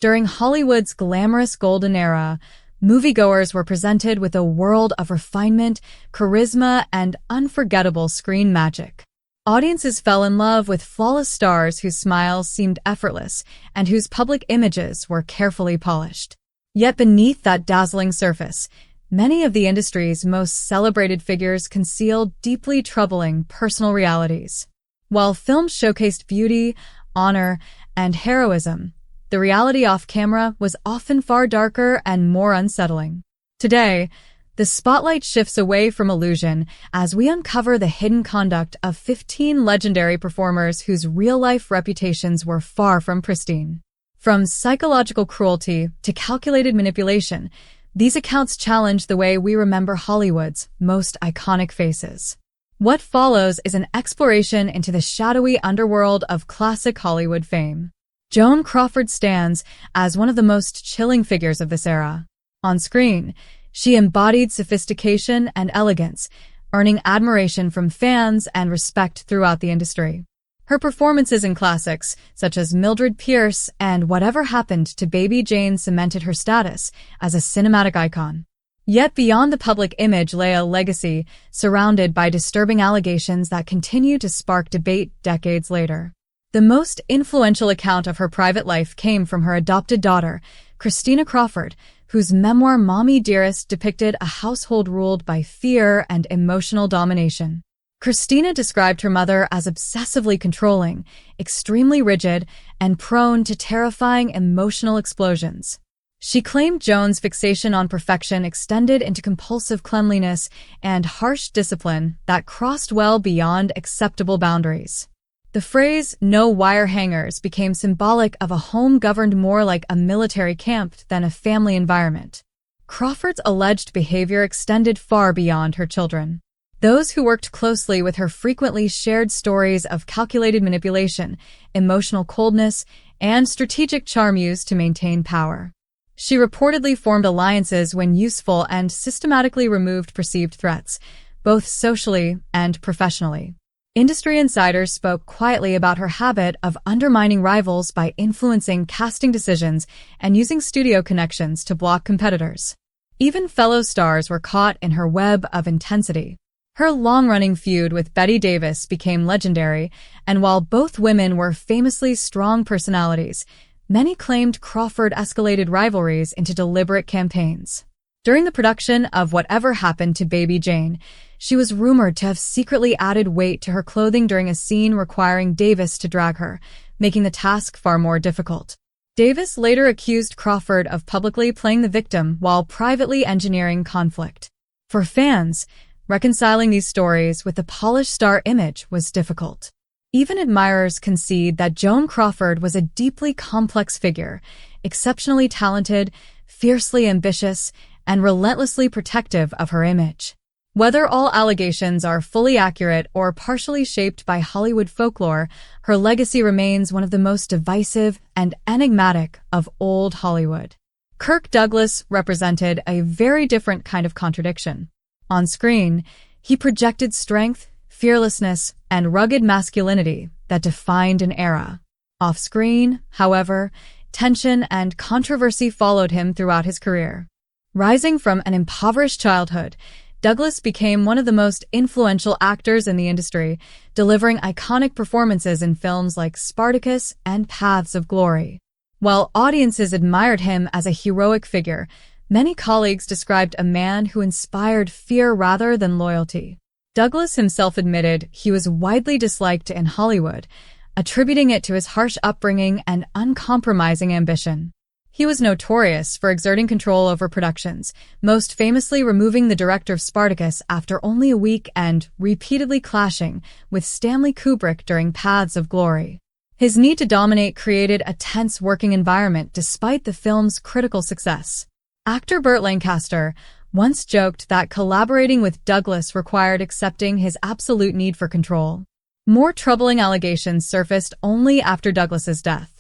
During Hollywood's glamorous golden era, moviegoers were presented with a world of refinement, charisma, and unforgettable screen magic. Audiences fell in love with flawless stars whose smiles seemed effortless and whose public images were carefully polished. Yet beneath that dazzling surface, many of the industry's most celebrated figures concealed deeply troubling personal realities. While films showcased beauty, honor, and heroism, the reality off-camera was often far darker and more unsettling. Today, the spotlight shifts away from illusion as we uncover the hidden conduct of 15 legendary performers whose real-life reputations were far from pristine. From psychological cruelty to calculated manipulation, these accounts challenge the way we remember Hollywood's most iconic faces. What follows is an exploration into the shadowy underworld of classic Hollywood fame. Joan Crawford stands as one of the most chilling figures of this era. On screen, she embodied sophistication and elegance, earning admiration from fans and respect throughout the industry. Her performances in classics, such as Mildred Pierce and Whatever Happened to Baby Jane, cemented her status as a cinematic icon. Yet beyond the public image lay a legacy surrounded by disturbing allegations that continue to spark debate decades later. The most influential account of her private life came from her adopted daughter, Christina Crawford, whose memoir Mommy Dearest depicted a household ruled by fear and emotional domination. Christina described her mother as obsessively controlling, extremely rigid, and prone to terrifying emotional explosions. She claimed Joan's fixation on perfection extended into compulsive cleanliness and harsh discipline that crossed well beyond acceptable boundaries. The phrase, "no wire hangers," became symbolic of a home governed more like a military camp than a family environment. Crawford's alleged behavior extended far beyond her children. Those who worked closely with her frequently shared stories of calculated manipulation, emotional coldness, and strategic charm used to maintain power. She reportedly formed alliances when useful and systematically removed perceived threats, both socially and professionally. Industry insiders spoke quietly about her habit of undermining rivals by influencing casting decisions and using studio connections to block competitors. Even fellow stars were caught in her web of intensity. Her long-running feud with Bette Davis became legendary, and while both women were famously strong personalities, many claimed Crawford escalated rivalries into deliberate campaigns. During the production of Whatever Happened to Baby Jane, she was rumored to have secretly added weight to her clothing during a scene requiring Davis to drag her, making the task far more difficult. Davis later accused Crawford of publicly playing the victim while privately engineering conflict. For fans, reconciling these stories with the polished star image was difficult. Even admirers concede that Joan Crawford was a deeply complex figure, exceptionally talented, fiercely ambitious, and relentlessly protective of her image. Whether all allegations are fully accurate or partially shaped by Hollywood folklore, her legacy remains one of the most divisive and enigmatic of old Hollywood. Kirk Douglas represented a very different kind of contradiction. On screen, he projected strength, fearlessness, and rugged masculinity that defined an era. Off-screen, however, tension and controversy followed him throughout his career. Rising from an impoverished childhood, Douglas became one of the most influential actors in the industry, delivering iconic performances in films like Spartacus and Paths of Glory. While audiences admired him as a heroic figure, many colleagues described a man who inspired fear rather than loyalty. Douglas himself admitted he was widely disliked in Hollywood, attributing it to his harsh upbringing and uncompromising ambition. He was notorious for exerting control over productions, most famously removing the director of Spartacus after only a week and repeatedly clashing with Stanley Kubrick during Paths of Glory. His need to dominate created a tense working environment despite the film's critical success. Actor Burt Lancaster once joked that collaborating with Douglas required accepting his absolute need for control. More troubling allegations surfaced only after Douglas's death.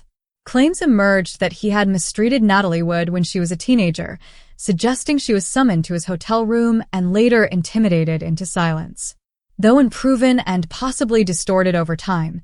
Claims emerged that he had mistreated Natalie Wood when she was a teenager, suggesting she was summoned to his hotel room and later intimidated into silence. Though unproven and possibly distorted over time,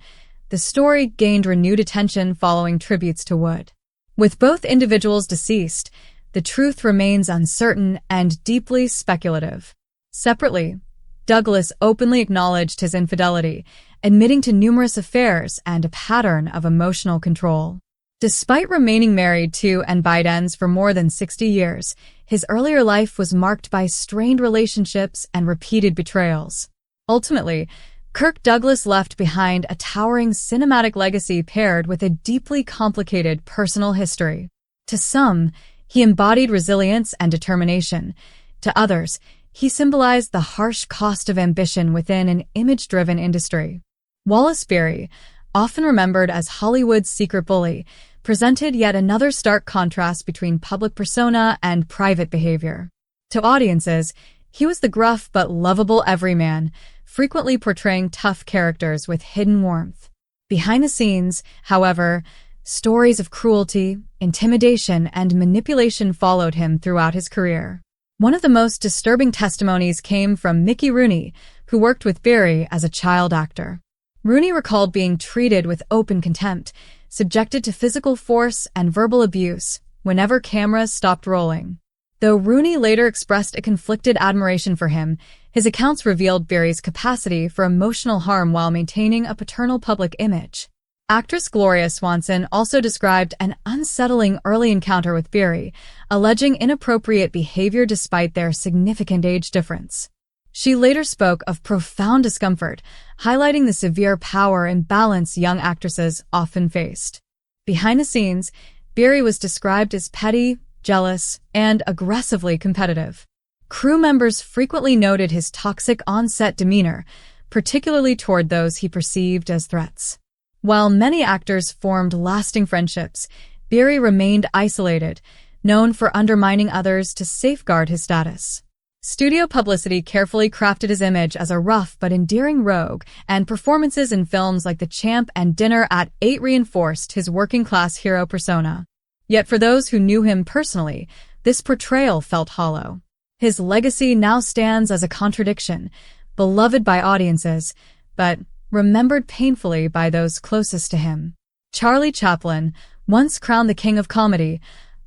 the story gained renewed attention following tributes to Wood. With both individuals deceased, the truth remains uncertain and deeply speculative. Separately, Douglas openly acknowledged his infidelity, admitting to numerous affairs and a pattern of emotional control. Despite remaining married to Anne Bidens for more than 60 years, his earlier life was marked by strained relationships and repeated betrayals. Ultimately, Kirk Douglas left behind a towering cinematic legacy paired with a deeply complicated personal history. To some, he embodied resilience and determination. To others, he symbolized the harsh cost of ambition within an image-driven industry. Wallace Berry, often remembered as Hollywood's secret bully, presented yet another stark contrast between public persona and private behavior. To audiences, he was the gruff but lovable everyman, frequently portraying tough characters with hidden warmth. Behind the scenes, however, stories of cruelty, intimidation, and manipulation followed him throughout his career. One of the most disturbing testimonies came from Mickey Rooney, who worked with Berry as a child actor. Rooney recalled being treated with open contempt, subjected to physical force and verbal abuse whenever cameras stopped rolling. Though Rooney later expressed a conflicted admiration for him, his accounts revealed Berry's capacity for emotional harm while maintaining a paternal public image. Actress Gloria Swanson also described an unsettling early encounter with Berry, alleging inappropriate behavior despite their significant age difference. She later spoke of profound discomfort, highlighting the severe power imbalance young actresses often faced. Behind the scenes, Berry was described as petty, jealous, and aggressively competitive. Crew members frequently noted his toxic on-set demeanor, particularly toward those he perceived as threats. While many actors formed lasting friendships, Berry remained isolated, known for undermining others to safeguard his status. Studio publicity carefully crafted his image as a rough but endearing rogue, and performances in films like The Champ and Dinner at 8 reinforced his working-class hero persona. Yet for those who knew him personally, this portrayal felt hollow. His legacy now stands as a contradiction, beloved by audiences, but remembered painfully by those closest to him. Charlie Chaplin, once crowned the king of comedy,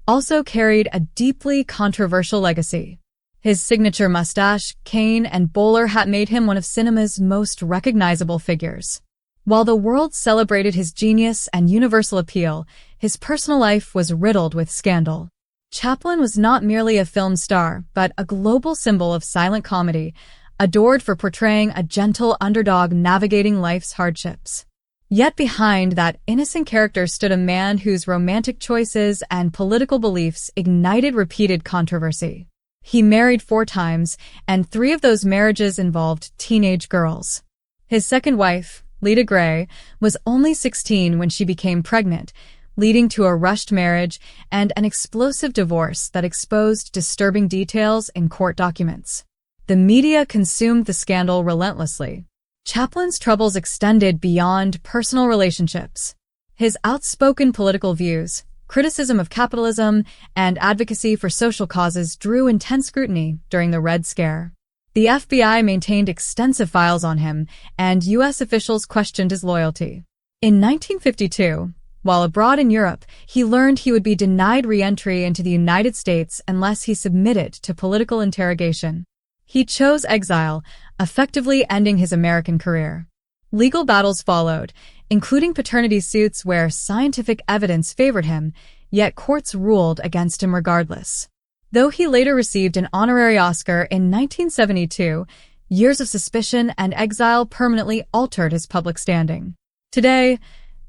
also carried a deeply controversial legacy. His signature mustache, cane, and bowler hat made him one of cinema's most recognizable figures. While the world celebrated his genius and universal appeal, his personal life was riddled with scandal. Chaplin was not merely a film star, but a global symbol of silent comedy, adored for portraying a gentle underdog navigating life's hardships. Yet behind that innocent character stood a man whose romantic choices and political beliefs ignited repeated controversy. He married 4 times, and 3 of those marriages involved teenage girls. His second wife, Leda Gray, was only 16 when she became pregnant, leading to a rushed marriage and an explosive divorce that exposed disturbing details in court documents. The media consumed the scandal relentlessly. Chaplin's troubles extended beyond personal relationships. His outspoken political views, criticism of capitalism, and advocacy for social causes drew intense scrutiny during the Red Scare. The FBI maintained extensive files on him, and U.S. officials questioned his loyalty. In 1952, while abroad in Europe, he learned he would be denied re-entry into the United States unless he submitted to political interrogation. He chose exile, effectively ending his American career. Legal battles followed, including paternity suits where scientific evidence favored him, yet courts ruled against him regardless. Though he later received an honorary Oscar in 1972, years of suspicion and exile permanently altered his public standing. Today,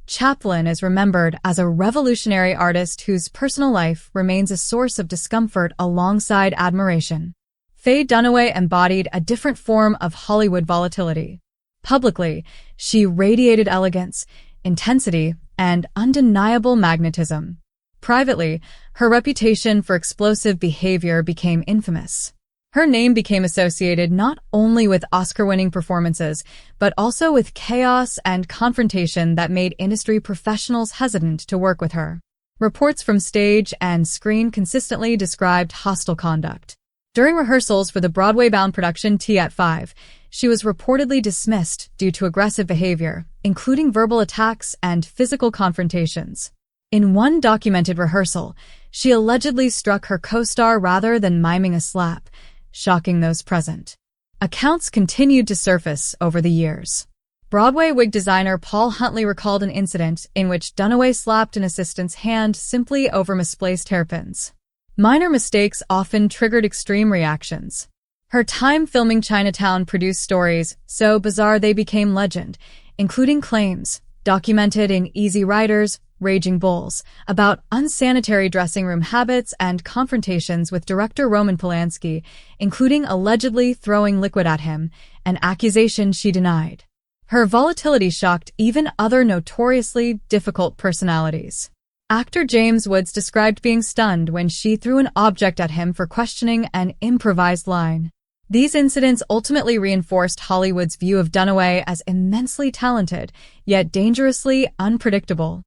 Chaplin is remembered as a revolutionary artist whose personal life remains a source of discomfort alongside admiration. Faye Dunaway embodied a different form of Hollywood volatility. Publicly, she radiated elegance, intensity, and undeniable magnetism. Privately, her reputation for explosive behavior became infamous. Her name became associated not only with Oscar-winning performances, but also with chaos and confrontation that made industry professionals hesitant to work with her. Reports from stage and screen consistently described hostile conduct. During rehearsals for the Broadway-bound production Tea at 5, she was reportedly dismissed due to aggressive behavior, including verbal attacks and physical confrontations. In one documented rehearsal, she allegedly struck her co-star rather than miming a slap, shocking those present. Accounts continued to surface over the years. Broadway wig designer Paul Huntley recalled an incident in which Dunaway slapped an assistant's hand simply over misplaced hairpins. Minor mistakes often triggered extreme reactions. Her time filming Chinatown produced stories so bizarre they became legend, including claims, documented in Easy Riders, Raging Bulls, about unsanitary dressing room habits and confrontations with director Roman Polanski, including allegedly throwing liquid at him, an accusation she denied. Her volatility shocked even other notoriously difficult personalities. Actor James Woods described being stunned when she threw an object at him for questioning an improvised line. These incidents ultimately reinforced Hollywood's view of Dunaway as immensely talented, yet dangerously unpredictable.